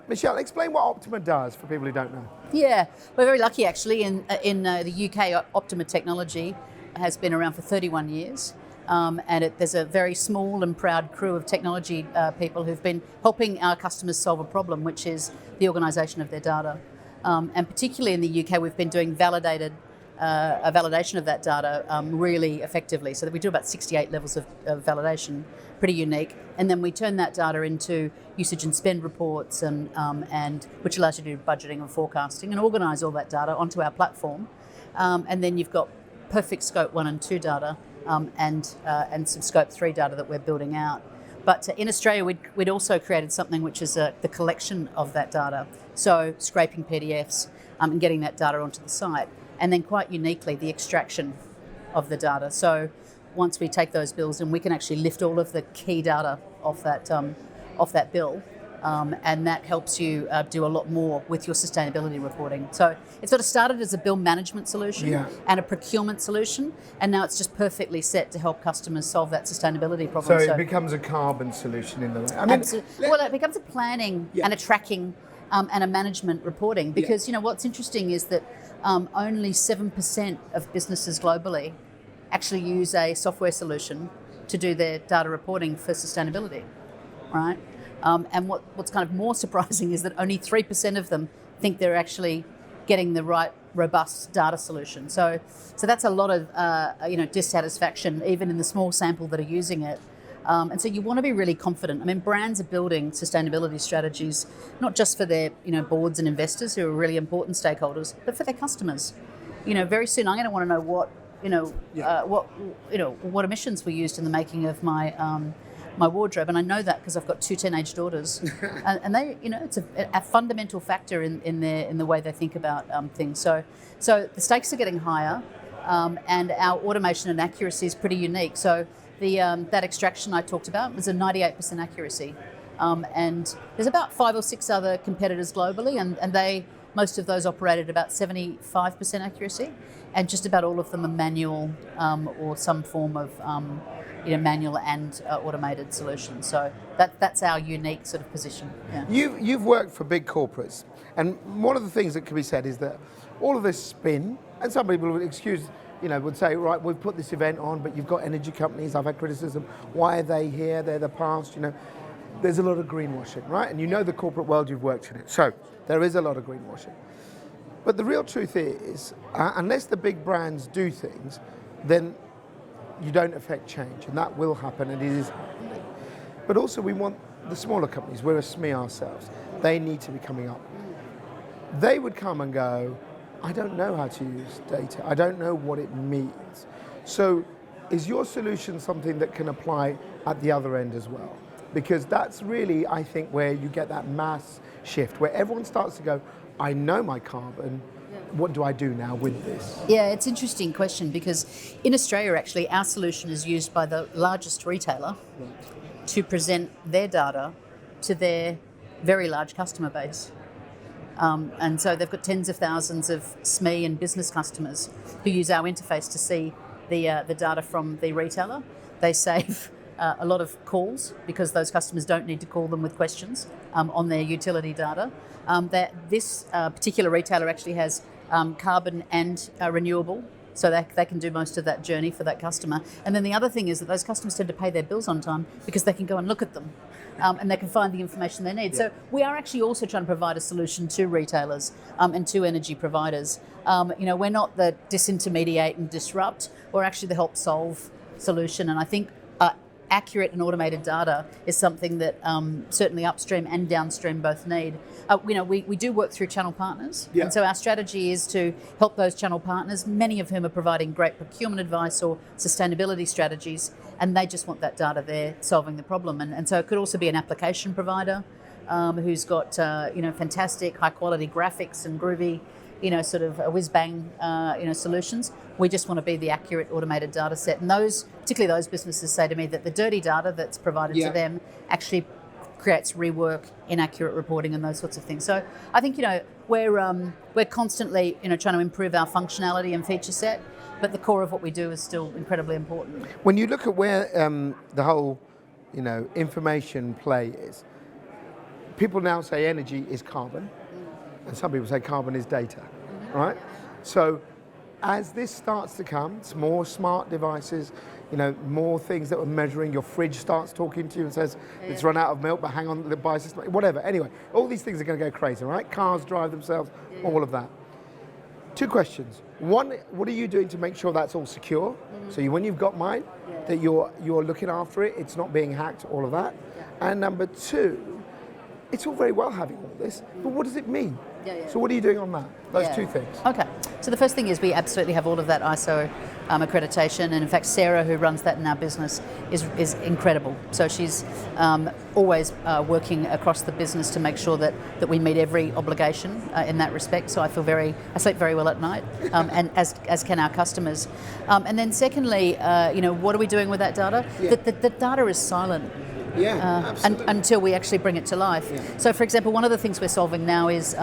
Michele, explain what Optima does for people who don't know. Yeah, we're very lucky actually. In the UK, Optima technology has been around for 31 years. There's a very small and proud crew of technology people who've been helping our customers solve a problem, which is the organisation of their data. And particularly in the UK, we've been doing a validation of that data really effectively. So that we do about 68 levels of validation, pretty unique. And then we turn that data into usage and spend reports, and which allows you to do budgeting and forecasting and organise all that data onto our platform. And then you've got perfect scope 1 and 2 data and some scope 3 data that we're building out. But in Australia, we'd also created something which is the collection of that data. So scraping PDFs and getting that data onto the site. And then quite uniquely, the extraction of the data. So once we take those bills, and we can actually lift all of the key data off that bill, and that helps you do a lot more with your sustainability reporting. So it sort of started as a bill management solution and a procurement solution, and now it's just perfectly set to help customers solve that sustainability problem. So it becomes a carbon solution in the way. Well, it becomes a planning and a tracking and a management reporting, because what's interesting is that only 7% of businesses globally actually use a software solution to do their data reporting for sustainability, right? And what's kind of more surprising is that only 3% of them think they're actually getting the right robust data solution. So that's a lot of dissatisfaction, even in the small sample that are using it. And so you want to be really confident. I mean, brands are building sustainability strategies, not just for their boards and investors, who are really important stakeholders, but for their customers. Very soon I'm going to want to know what emissions were used in the making of my wardrobe, and I know that because I've got 2 teenage daughters, and they, it's a fundamental factor in the way they think about things. So the stakes are getting higher, and our automation and accuracy is pretty unique. So that extraction I talked about was a 98% accuracy, and there's about 5 or 6 other competitors globally, and most of those operate at about 75% accuracy, and just about all of them are manual or some form of manual and automated solutions. So that's our unique sort of position. Yeah. You've worked for big corporates, and one of the things that can be said is that all of this spin, and some people would say, right, we've put this event on, but you've got energy companies. I've had criticism. Why are they here? They're the past. There's a lot of greenwashing, right? And the corporate world, you've worked in it. So there is a lot of greenwashing. But the real truth is, unless the big brands do things, then you don't affect change, and that will happen, and it is happening. But also we want the smaller companies, we're a SME ourselves, they need to be coming up. They would come and go, I don't know how to use data, I don't know what it means. So is your solution something that can apply at the other end as well? Because that's really, I think, where you get that mass shift, where everyone starts to go, I know my carbon, what do I do now with this? Yeah, it's an interesting question, because in Australia, actually, our solution is used by the largest retailer to present their data to their very large customer base. And so they've got tens of thousands of SME and business customers who use our interface to see the data from the retailer. They save a lot of calls, because those customers don't need to call them with questions on their utility data. This particular retailer actually has carbon and renewable, so they can do most of that journey for that customer. And then the other thing is that those customers tend to pay their bills on time, because they can go and look at them and they can find the information they need. So we are actually also trying to provide a solution to retailers and to energy providers. We're not the disintermediate and disrupt, we're actually the help solve solution. And I think accurate and automated data is something that certainly upstream and downstream both need. We do work through channel partners, and so our strategy is to help those channel partners, many of whom are providing great procurement advice or sustainability strategies, and they just want that data there solving the problem. And so it could also be an application provider who's got fantastic high quality graphics and groovy sort of whiz-bang, solutions. We just want to be the accurate automated data set. And particularly those businesses say to me that the dirty data that's provided to them actually creates rework, inaccurate reporting, and those sorts of things. So I think, we're constantly, trying to improve our functionality and feature set, but the core of what we do is still incredibly important. When you look at where the whole, information play is, people now say energy is carbon, and some people say carbon is data, right? So as this starts to come, it's more smart devices, more things that are measuring. Your fridge starts talking to you and says, it's run out of milk, but hang on, the buy system, whatever. Anyway, all these things are going to go crazy, right? Cars drive themselves, all of that. 2 questions. One, what are you doing to make sure that's all secure? So when you've got mine, that you're looking after it, it's not being hacked, all of that. And number 2, it's all very well having all this, but what does it mean? So what are you doing on that? Those 2 things. Okay. So the first thing is we absolutely have all of that ISO accreditation, and in fact Sarah, who runs that in our business, is incredible. So she's always working across the business to make sure that we meet every obligation in that respect. So I sleep very well at night, and as can our customers. And then secondly, what are we doing with that data? The data is silent. Until we actually bring it to life. So, for example, one of the things we're solving now is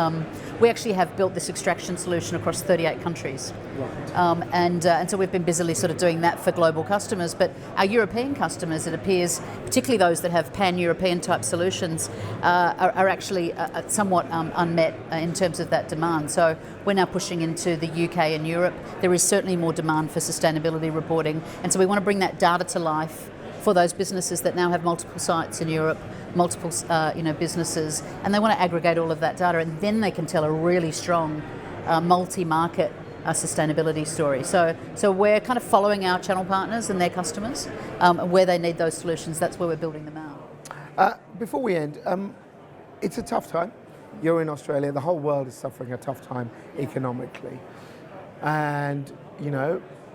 we actually have built this extraction solution across 38 countries. Right. And so we've been busily sort of doing that for global customers. But our European customers, it appears, particularly those that have pan-European type solutions, are actually somewhat unmet in terms of that demand. So we're now pushing into the UK and Europe. There is certainly more demand for sustainability reporting. And so we want to bring that data to life for those businesses that now have multiple sites in Europe, multiple businesses, and they want to aggregate all of that data, and then they can tell a really strong multi-market sustainability story. So we're kind of following our channel partners and their customers, where they need those solutions. That's where we're building them out. Before we end, it's a tough time. You're in Australia. The whole world is suffering a tough time economically, and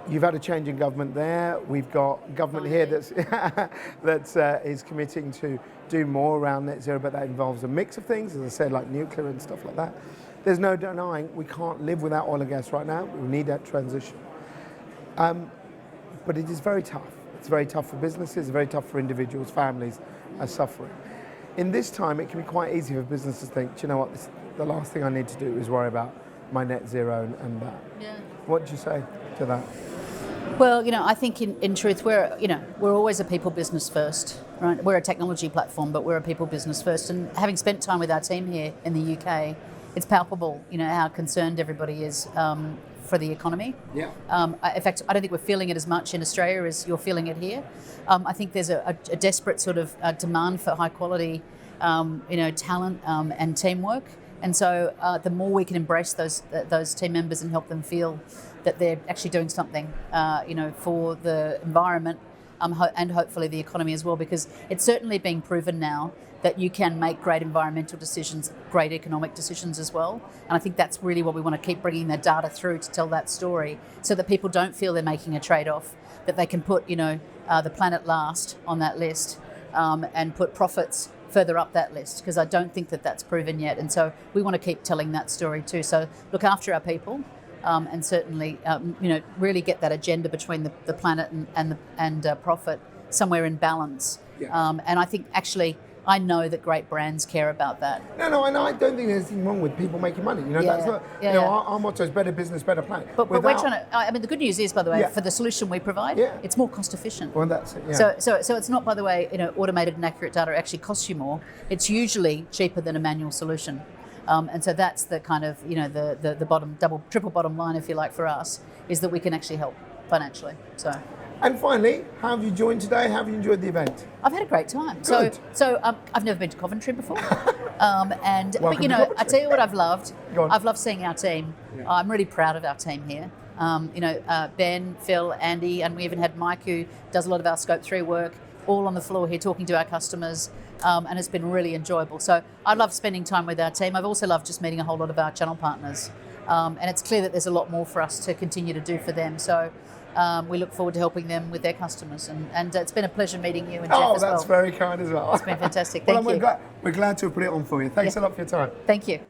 you've had a change in government there. We've got government here that is committing to do more around net zero, but that involves a mix of things, as I said, like nuclear and stuff like that. There's no denying we can't live without oil and gas right now. We need that transition. But it is very tough. It's very tough for businesses, very tough for individuals, families are suffering. In this time, it can be quite easy for businesses to think, do you know what, the last thing I need to do is worry about my net zero and that. What do you say to that? Well, I think in truth we're always a people business first, right? We're a technology platform, but we're a people business first. And having spent time with our team here in the UK, it's palpable, how concerned everybody is for the economy. In fact, I don't think we're feeling it as much in Australia as you're feeling it here. I think there's a desperate sort of demand for high quality, talent and teamwork. And so the more we can embrace those team members and help them feel that they're actually doing something, for the environment and hopefully the economy as well, because it's certainly being proven now that you can make great environmental decisions, great economic decisions as well. And I think that's really what we want to keep bringing the data through to tell that story, so that people don't feel they're making a trade-off, that they can put, the planet last on that list and put profits further up that list, because I don't think that that's proven yet. And so we want to keep telling that story too. So look after our people. And certainly, really get that agenda between the planet and profit somewhere in balance. And I think actually, I know that great brands care about that. No, and I don't think there's anything wrong with people making money. That's not, our motto is better business, better planet. But we're trying to. The good news is, by the way, for the solution we provide, it's more cost efficient. Well, that's it. So it's not, by the way, automated and accurate data actually costs you more. It's usually cheaper than a manual solution. And so that's the kind of, the bottom, triple bottom line, if you like, for us, is that we can actually help financially. So. And finally, how have you joined today? How have you enjoyed the event? I've had a great time. Good. So I've never been to Coventry before. But I tell you what I've loved. I've loved seeing our team. I'm really proud of our team here. Ben, Phil, Andy, and we even had Mike, who does a lot of our Scope 3 work, all on the floor here talking to our customers. And it's been really enjoyable. So I love spending time with our team. I've also loved just meeting a whole lot of our channel partners. And it's clear that there's a lot more for us to continue to do for them. So we look forward to helping them with their customers. And it's been a pleasure meeting you and Jeff as well. Oh, that's very kind as well. It's been fantastic. Thank you. We're glad to have put it on for you. Thanks a lot for your time. Thank you.